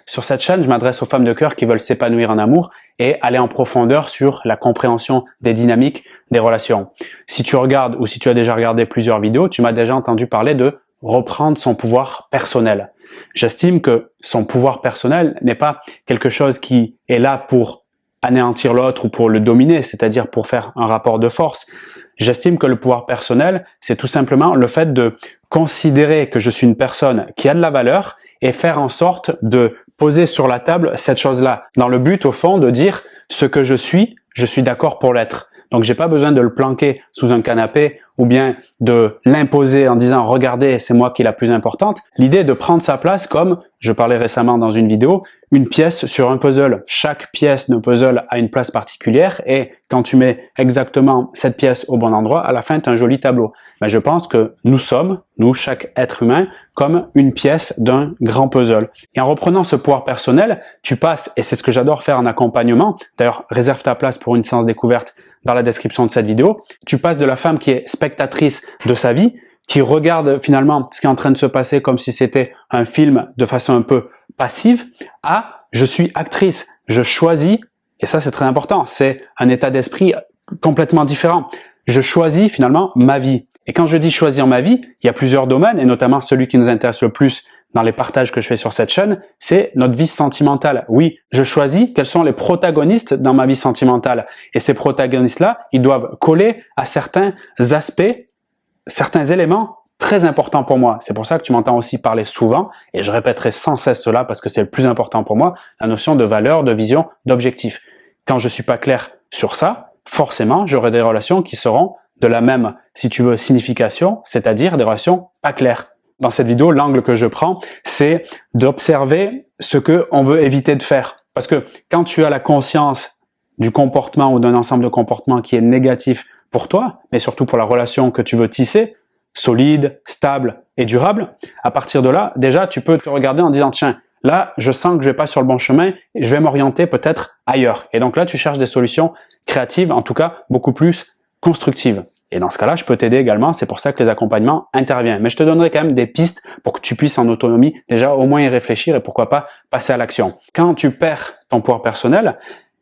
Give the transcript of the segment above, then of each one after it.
sur cette chaîne, je m'adresse aux femmes de cœur qui veulent s'épanouir en amour et aller en profondeur sur la compréhension des dynamiques des relations. Si tu regardes ou si tu as déjà regardé plusieurs vidéos, tu m'as déjà entendu parler de reprendre son pouvoir personnel. J'estime que son pouvoir personnel n'est pas quelque chose qui est là pour anéantir l'autre ou pour le dominer, c'est-à-dire pour faire un rapport de force. J'estime que le pouvoir personnel, c'est tout simplement le fait de considérer que je suis une personne qui a de la valeur et faire en sorte de poser sur la table cette chose-là, dans le but au fond de dire ce que je suis d'accord pour l'être. Donc j'ai pas besoin de le planquer sous un canapé ou bien de l'imposer en disant regardez, c'est moi qui est la plus importante. L'idée est de prendre sa place comme, je parlais récemment dans une vidéo, une pièce sur un puzzle. Chaque pièce de puzzle a une place particulière et quand tu mets exactement cette pièce au bon endroit, à la fin tu as un joli tableau. Mais je pense que nous sommes, nous, chaque être humain, comme une pièce d'un grand puzzle. Et en reprenant ce pouvoir personnel, tu passes, et c'est ce que j'adore faire en accompagnement, d'ailleurs réserve ta place pour une séance découverte dans la description de cette vidéo, tu passes de la femme qui est spectatrice de sa vie, qui regarde finalement ce qui est en train de se passer comme si c'était un film de façon un peu passive, à je suis actrice, je choisis, et ça c'est très important, c'est un état d'esprit complètement différent. Je choisis finalement ma vie. Et quand je dis choisir ma vie, il y a plusieurs domaines, et notamment celui qui nous intéresse le plus dans les partages que je fais sur cette chaîne, c'est notre vie sentimentale. Oui, je choisis quels sont les protagonistes dans ma vie sentimentale. Et ces protagonistes-là, ils doivent coller à certains aspects, certains éléments très importants pour moi. C'est pour ça que tu m'entends aussi parler souvent, et je répéterai sans cesse cela parce que c'est le plus important pour moi, la notion de valeur, de vision, d'objectif. Quand je suis pas clair sur ça, forcément, j'aurai des relations qui seront de la même, si tu veux, signification, c'est-à-dire des relations pas claires. Dans cette vidéo, l'angle que je prends, c'est d'observer ce que on veut éviter de faire. Parce que quand tu as la conscience du comportement ou d'un ensemble de comportements qui est négatif pour toi, mais surtout pour la relation que tu veux tisser, solide, stable et durable, à partir de là, déjà, tu peux te regarder en disant, tiens, là, je sens que je vais pas sur le bon chemin et je vais m'orienter peut-être ailleurs. Et donc là, tu cherches des solutions créatives, en tout cas, beaucoup plus constructives. Et dans ce cas-là, je peux t'aider également, c'est pour ça que les accompagnements interviennent. Mais je te donnerai quand même des pistes pour que tu puisses en autonomie déjà au moins y réfléchir et pourquoi pas passer à l'action. Quand tu perds ton pouvoir personnel,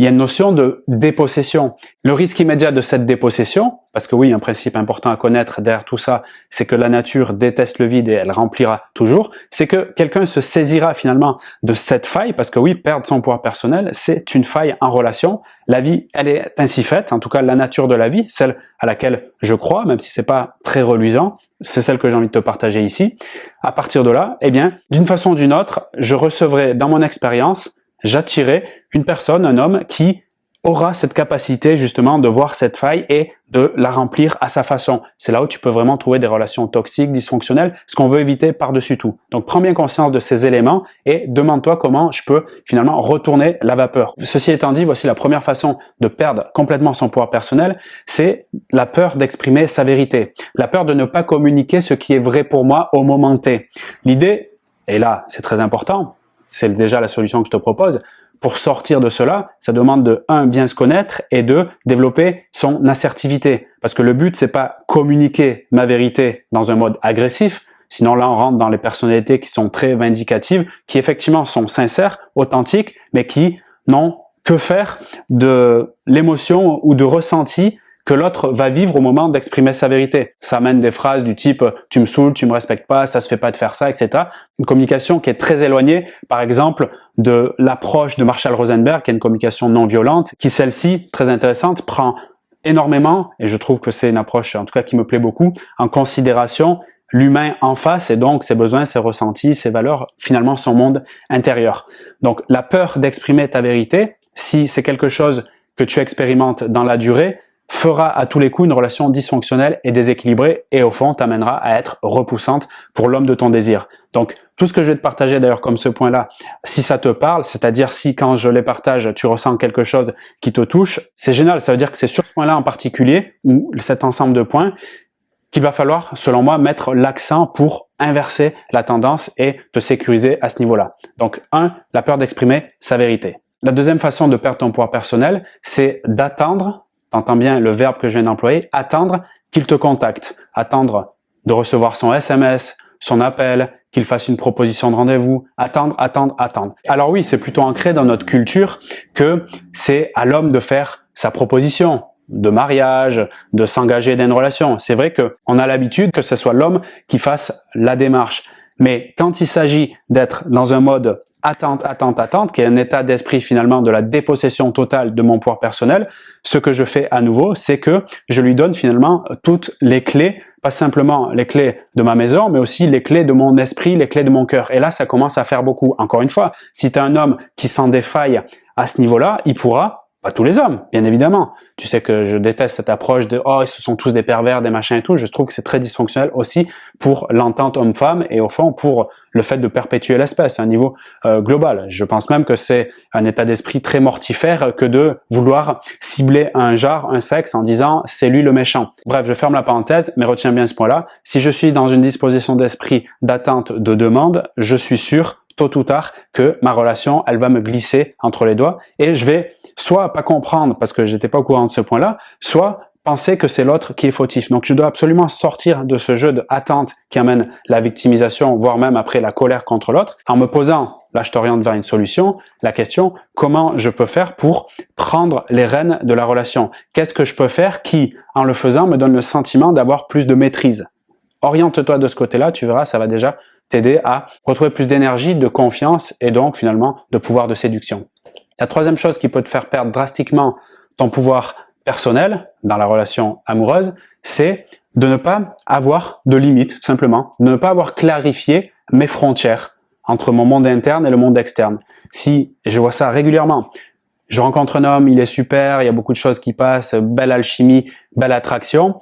il y a une notion de dépossession. Le risque immédiat de cette dépossession, parce que oui, un principe important à connaître derrière tout ça, c'est que la nature déteste le vide et elle remplira toujours, c'est que quelqu'un se saisira finalement de cette faille, parce que oui, perdre son pouvoir personnel, c'est une faille en relation. La vie, elle est ainsi faite, en tout cas la nature de la vie, celle à laquelle je crois, même si c'est pas très reluisant, c'est celle que j'ai envie de te partager ici. À partir de là, eh bien, d'une façon ou d'une autre, je recevrai dans mon expérience, j'attirerai une personne, un homme qui aura cette capacité justement de voir cette faille et de la remplir à sa façon. C'est là où tu peux vraiment trouver des relations toxiques, dysfonctionnelles, ce qu'on veut éviter par-dessus tout. Donc prends bien conscience de ces éléments et demande-toi comment je peux finalement retourner la vapeur. Ceci étant dit, voici la première façon de perdre complètement son pouvoir personnel, c'est la peur d'exprimer sa vérité, la peur de ne pas communiquer ce qui est vrai pour moi au moment T. L'idée, et là c'est très important, c'est déjà la solution que je te propose. Pour sortir de cela, ça demande de, un, bien se connaître et deux, développer son assertivité. Parce que le but, c'est pas communiquer ma vérité dans un mode agressif, sinon là, on rentre dans les personnalités qui sont très vindicatives, qui effectivement sont sincères, authentiques, mais qui n'ont que faire de l'émotion ou de ressenti que l'autre va vivre au moment d'exprimer sa vérité. Ça amène des phrases du type « tu me saoules, tu me respectes pas, ça se fait pas de faire ça », etc. Une communication qui est très éloignée, par exemple, de l'approche de Marshall Rosenberg, qui est une communication non violente, qui celle-ci, très intéressante, prend énormément, et je trouve que c'est une approche, en tout cas qui me plaît beaucoup, en considération l'humain en face et donc ses besoins, ses ressentis, ses valeurs, finalement son monde intérieur. Donc la peur d'exprimer ta vérité, si c'est quelque chose que tu expérimentes dans la durée, fera à tous les coups une relation dysfonctionnelle et déséquilibrée et au fond t'amènera à être repoussante pour l'homme de ton désir. Donc tout ce que je vais te partager d'ailleurs comme ce point-là, si ça te parle, c'est-à-dire si quand je les partage tu ressens quelque chose qui te touche, c'est génial, ça veut dire que c'est sur ce point-là en particulier ou cet ensemble de points qu'il va falloir, selon moi, mettre l'accent pour inverser la tendance et te sécuriser à ce niveau-là. Donc 1, la peur d'exprimer sa vérité. La deuxième façon de perdre ton pouvoir personnel, c'est d'attendre. T'entends bien le verbe que je viens d'employer, attendre qu'il te contacte, attendre de recevoir son SMS, son appel, qu'il fasse une proposition de rendez-vous, attendre. Alors oui, c'est plutôt ancré dans notre culture que c'est à l'homme de faire sa proposition de mariage, de s'engager dans une relation. C'est vrai qu'on a l'habitude que ce soit l'homme qui fasse la démarche. Mais quand il s'agit d'être dans un mode attente, qui est un état d'esprit finalement de la dépossession totale de mon pouvoir personnel, ce que je fais à nouveau, c'est que je lui donne finalement toutes les clés, pas simplement les clés de ma maison, mais aussi les clés de mon esprit, les clés de mon cœur. Et là, ça commence à faire beaucoup. Encore une fois, si tu es un homme qui s'en défaille à ce niveau-là, il pourra, pas tous les hommes, bien évidemment. Tu sais que je déteste cette approche de « oh, ce sont tous des pervers, des machins et tout ». Je trouve que c'est très dysfonctionnel aussi pour l'entente homme-femme et au fond pour le fait de perpétuer l'espèce à un niveau global. Je pense même que c'est un état d'esprit très mortifère que de vouloir cibler un genre, un sexe en disant « c'est lui le méchant ». Bref, je ferme la parenthèse, mais retiens bien ce point-là. Si je suis dans une disposition d'esprit d'attente, de demande, je suis sûr tôt ou tard que ma relation, elle va me glisser entre les doigts et je vais soit pas comprendre parce que j'étais pas au courant de ce point-là, soit penser que c'est l'autre qui est fautif. Donc je dois absolument sortir de ce jeu d'attente qui amène la victimisation, voire même après la colère contre l'autre, en me posant, là je t'oriente vers une solution, la question, comment je peux faire pour prendre les rênes de la relation? Qu'est-ce que je peux faire qui, en le faisant, me donne le sentiment d'avoir plus de maîtrise? Oriente-toi de ce côté-là, tu verras, ça va déjà t'aider à retrouver plus d'énergie, de confiance et donc finalement de pouvoir de séduction. La troisième chose qui peut te faire perdre drastiquement ton pouvoir personnel dans la relation amoureuse, c'est de ne pas avoir de limites, tout simplement, de ne pas avoir clarifié mes frontières entre mon monde interne et le monde externe. Si, et je vois ça régulièrement, je rencontre un homme, il est super, il y a beaucoup de choses qui passent, belle alchimie, belle attraction,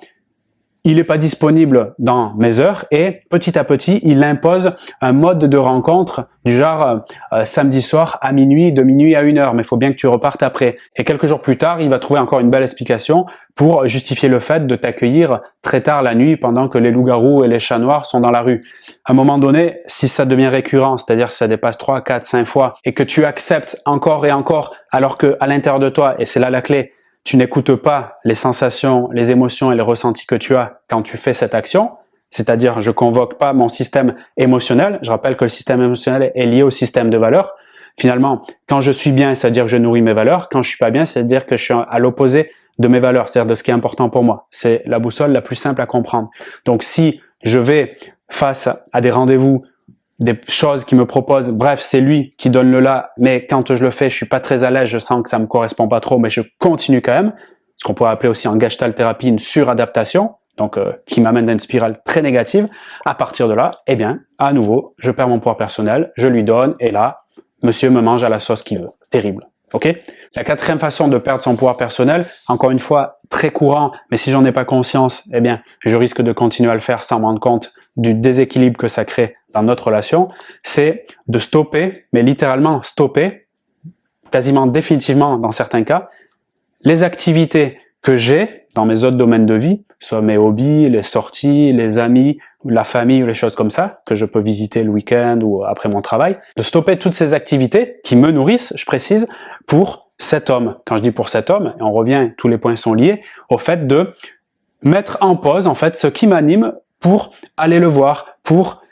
il n'est pas disponible dans mes heures et petit à petit, il impose un mode de rencontre du genre samedi soir à minuit, de minuit à 1h, mais il faut bien que tu repartes après. Et quelques jours plus tard, il va trouver encore une belle explication pour justifier le fait de t'accueillir très tard la nuit pendant que les loups-garous et les chats noirs sont dans la rue. À un moment donné, si ça devient récurrent, c'est-à-dire si ça dépasse 3, 4, 5 fois et que tu acceptes encore et encore alors que à l'intérieur de toi, et c'est là la clé, tu n'écoutes pas les sensations, les émotions et les ressentis que tu as quand tu fais cette action, c'est-à-dire je convoque pas mon système émotionnel. Je rappelle que le système émotionnel est lié au système de valeurs. Finalement, quand je suis bien, c'est-à-dire que je nourris mes valeurs. Quand je suis pas bien, c'est-à-dire que je suis à l'opposé de mes valeurs, c'est-à-dire de ce qui est important pour moi. C'est la boussole la plus simple à comprendre. Donc si je vais face à des rendez-vous, des choses qu'il me propose, bref, c'est lui qui donne le là, mais quand je le fais, je suis pas très à l'aise, je sens que ça me correspond pas trop, mais je continue quand même, ce qu'on pourrait appeler aussi en gestalt thérapie une suradaptation, donc qui m'amène dans une spirale très négative. À partir de là, eh bien, à nouveau, je perds mon pouvoir personnel, je lui donne, et là, monsieur me mange à la sauce qu'il veut. Terrible. Ok? La quatrième façon de perdre son pouvoir personnel, encore une fois, très courant, mais si j'en ai pas conscience, eh bien, je risque de continuer à le faire sans me rendre compte du déséquilibre que ça crée dans notre relation, c'est de stopper, mais littéralement stopper, quasiment définitivement dans certains cas, les activités que j'ai dans mes autres domaines de vie, soit mes hobbies, les sorties, les amis, la famille ou les choses comme ça, que je peux visiter le week-end ou après mon travail, de stopper toutes ces activités qui me nourrissent, je précise, pour cet homme. Quand je dis pour cet homme, et on revient, tous les points sont liés, au fait de mettre en pause, en fait, ce qui m'anime pour aller le voir, pour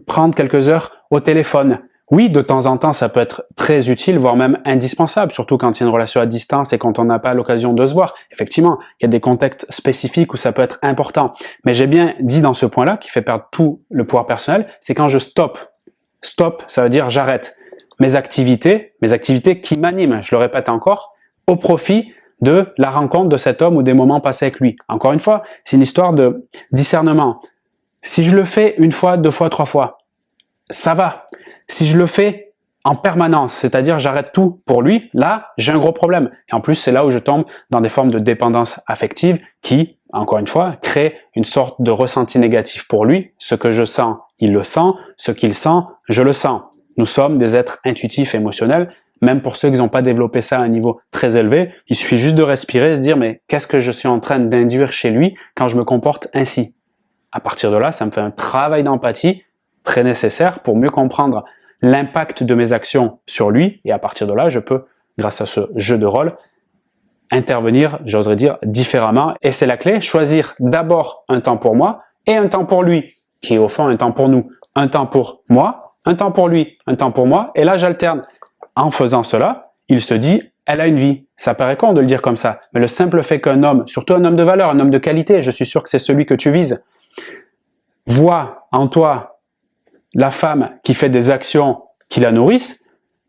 prendre quelques heures au téléphone. Oui, de temps en temps, ça peut être très utile, voire même indispensable, surtout quand il y a une relation à distance et quand on n'a pas l'occasion de se voir. Effectivement, il y a des contextes spécifiques où ça peut être important. Mais j'ai bien dit dans ce point-là, qui fait perdre tout le pouvoir personnel, c'est quand je stoppe. Stop, ça veut dire j'arrête mes activités qui m'animent, je le répète encore, au profit de la rencontre de cet homme ou des moments passés avec lui. Encore une fois, c'est une histoire de discernement. Si je le fais une fois, 2 fois, 3 fois, ça va. Si je le fais en permanence, c'est-à-dire j'arrête tout pour lui, là, j'ai un gros problème. Et en plus, c'est là où je tombe dans des formes de dépendance affective qui, encore une fois, créent une sorte de ressenti négatif pour lui. Ce que je sens, il le sent. Ce qu'il sent, je le sens. Nous sommes des êtres intuitifs, émotionnels. Même pour ceux qui n'ont pas développé ça à un niveau très élevé, il suffit juste de respirer et se dire « mais qu'est-ce que je suis en train d'induire chez lui quand je me comporte ainsi ?» À partir de là, ça me fait un travail d'empathie très nécessaire pour mieux comprendre l'impact de mes actions sur lui, et à partir de là, je peux, grâce à ce jeu de rôle, intervenir, j'oserais dire, différemment. Et c'est la clé, choisir d'abord un temps pour moi et un temps pour lui. qui est au fond un temps pour nous, un temps pour moi, un temps pour lui, un temps pour moi, et là j'alterne. En faisant cela, il se dit, elle a une vie. Ça paraît con de le dire comme ça, mais le simple fait qu'un homme, surtout un homme de valeur, un homme de qualité, je suis sûr que c'est celui que tu vises, voit en toi la femme qui fait des actions qui la nourrissent,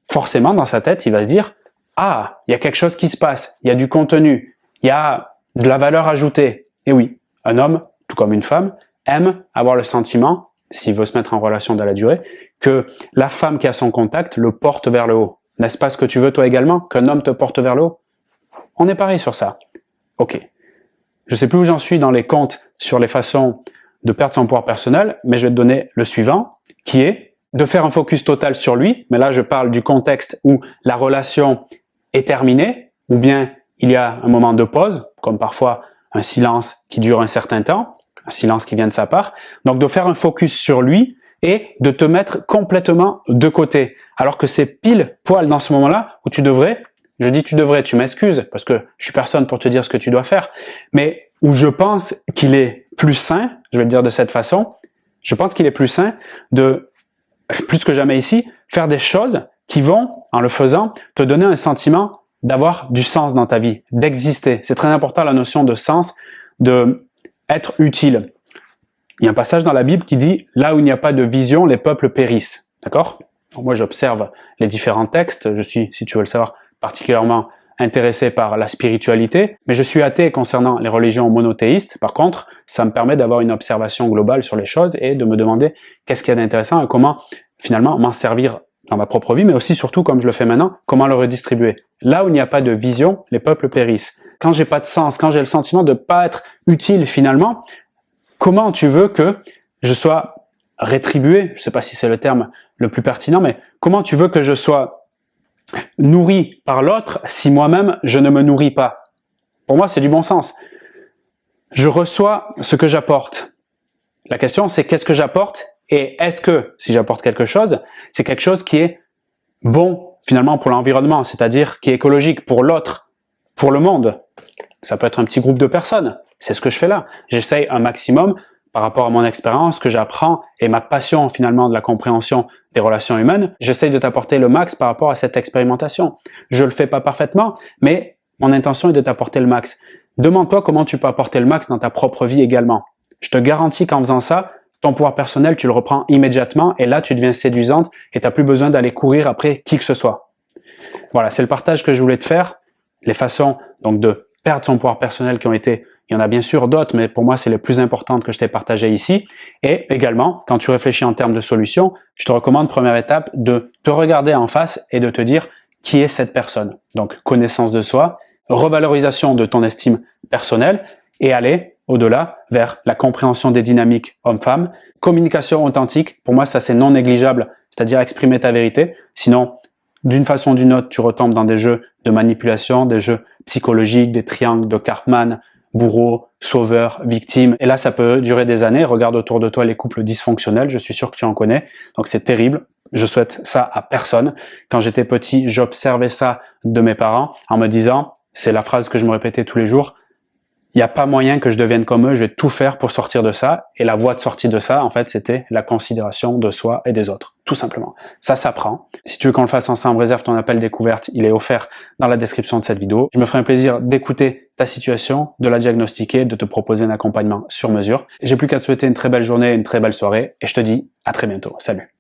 forcément dans sa tête, il va se dire « Ah, il y a quelque chose qui se passe, il y a du contenu, il y a de la valeur ajoutée. » Et oui, un homme, tout comme une femme, aime avoir le sentiment, s'il veut se mettre en relation dans la durée, que la femme qui a son contact le porte vers le haut. N'est-ce pas ce que tu veux toi également, qu'un homme te porte vers le haut? On est pareil sur ça. Ok. Je ne sais plus où j'en suis dans les comptes sur les façons de perdre son pouvoir personnel, mais je vais te donner le suivant, qui est de faire un focus total sur lui, mais là je parle du contexte où la relation est terminée, ou bien il y a un moment de pause, comme parfois un silence qui dure un certain temps, un silence qui vient de sa part, donc de faire un focus sur lui et de te mettre complètement de côté, alors que c'est pile poil dans ce moment-là où tu devrais, je dis tu devrais, tu m'excuses, parce que je suis personne pour te dire ce que tu dois faire, mais où je pense qu'il est plus sain, je vais le dire de cette façon, je pense qu'il est plus sain de, plus que jamais ici, faire des choses qui vont, en le faisant, te donner un sentiment d'avoir du sens dans ta vie, d'exister. C'est très important la notion de sens, de être utile. Il y a un passage dans la Bible qui dit « Là où il n'y a pas de vision, les peuples périssent ». D'accord? Moi, j'observe les différents textes. Je suis, si tu veux le savoir, particulièrement intéressé par la spiritualité, mais je suis athée concernant les religions monothéistes. Par contre, ça me permet d'avoir une observation globale sur les choses et de me demander qu'est-ce qu'il y a d'intéressant et comment, finalement, m'en servir dans ma propre vie, mais aussi, surtout, comme je le fais maintenant, comment le redistribuer. Là où il n'y a pas de vision, les peuples périssent. Quand j'ai pas de sens, quand j'ai le sentiment de pas être utile finalement, comment tu veux que je sois rétribué? Je sais pas si c'est le terme le plus pertinent, mais comment tu veux que je sois nourri par l'autre si moi-même je ne me nourris pas? Pour moi, c'est du bon sens. Je reçois ce que j'apporte. La question, c'est qu'est-ce que j'apporte? Et est-ce que, si j'apporte quelque chose, c'est quelque chose qui est bon finalement pour l'environnement, c'est-à-dire qui est écologique pour l'autre, pour le monde? Ça peut être un petit groupe de personnes. C'est ce que je fais là. J'essaye un maximum par rapport à mon expérience, que j'apprends et ma passion finalement de la compréhension des relations humaines. J'essaye de t'apporter le max par rapport à cette expérimentation. Je le fais pas parfaitement, mais mon intention est de t'apporter le max. Demande-toi comment tu peux apporter le max dans ta propre vie également. Je te garantis qu'en faisant ça, ton pouvoir personnel, tu le reprends immédiatement et là, tu deviens séduisante et tu n'as plus besoin d'aller courir après qui que ce soit. Voilà, c'est le partage que je voulais te faire. Les façons donc de perdre son pouvoir personnel qui ont été, il y en a bien sûr d'autres, mais pour moi, c'est les plus importantes que je t'ai partagées ici. Et également, quand tu réfléchis en termes de solutions, je te recommande, première étape, de te regarder en face et de te dire qui est cette personne. Donc, connaissance de soi, revalorisation de ton estime personnelle et aller au-delà vers la compréhension des dynamiques homme-femme, communication authentique. Pour moi, ça, c'est non négligeable, c'est-à-dire exprimer ta vérité. Sinon, d'une façon ou d'une autre, tu retombes dans des jeux de manipulation, des jeux psychologiques, des triangles de Karpman, bourreau, sauveur, victime. Et là, ça peut durer des années. Regarde autour de toi les couples dysfonctionnels. Je suis sûr que tu en connais. Donc, c'est terrible. Je souhaite ça à personne. Quand j'étais petit, j'observais ça de mes parents en me disant, c'est la phrase que je me répétais tous les jours, il n'y a pas moyen que je devienne comme eux, je vais tout faire pour sortir de ça. Et la voie de sortie de ça, en fait, c'était la considération de soi et des autres, tout simplement. Ça s'apprend. Si tu veux qu'on le fasse ensemble, réserve ton appel découverte, il est offert dans la description de cette vidéo. Je me ferai un plaisir d'écouter ta situation, de la diagnostiquer, de te proposer un accompagnement sur mesure. J'ai plus qu'à te souhaiter une très belle journée, une très belle soirée, et je te dis à très bientôt. Salut!